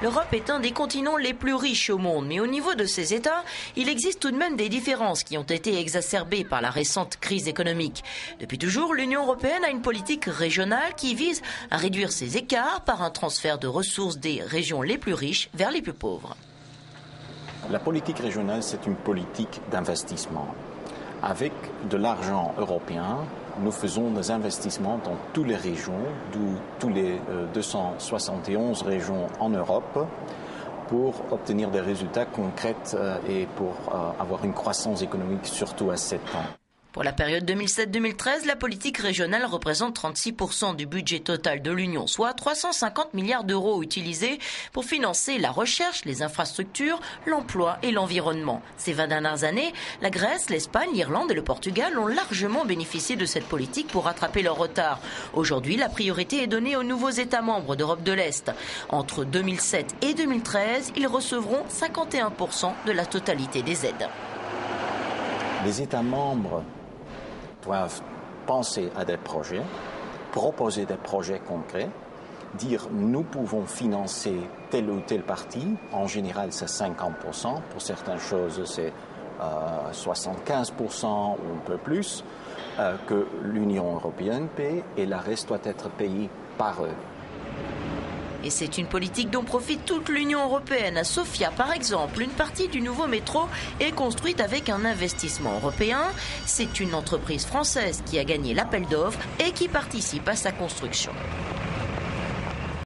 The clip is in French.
L'Europe est un des continents les plus riches au monde, mais au niveau de ses États, il existe tout de même des différences qui ont été exacerbées par la récente crise économique. Depuis toujours, l'Union européenne a une politique régionale qui vise à réduire ces écarts par un transfert de ressources des régions les plus riches vers les plus pauvres. La politique régionale, c'est une politique d'investissement. Avec de l'argent européen, nous faisons des investissements dans toutes les régions, tous les 271 régions en Europe, pour obtenir des résultats concrets et pour avoir une croissance économique surtout à 7 ans. Pour la période 2007-2013, la politique régionale représente 36% du budget total de l'Union, soit 350 milliards d'euros utilisés pour financer la recherche, les infrastructures, l'emploi et l'environnement. Ces 20 dernières années, la Grèce, l'Espagne, l'Irlande et le Portugal ont largement bénéficié de cette politique pour rattraper leur retard. Aujourd'hui, la priorité est donnée aux nouveaux États membres d'Europe de l'Est. Entre 2007 et 2013, ils recevront 51% de la totalité des aides. Les États membres doivent penser à des projets, proposer des projets concrets, dire nous pouvons financer telle ou telle partie, en général c'est 50%, pour certaines choses c'est 75% ou un peu plus, que l'Union européenne paie et le reste doit être payé par eux. Et c'est une politique dont profite toute l'Union européenne. À Sofia, par exemple, une partie du nouveau métro est construite avec un investissement européen. C'est une entreprise française qui a gagné l'appel d'offres et qui participe à sa construction.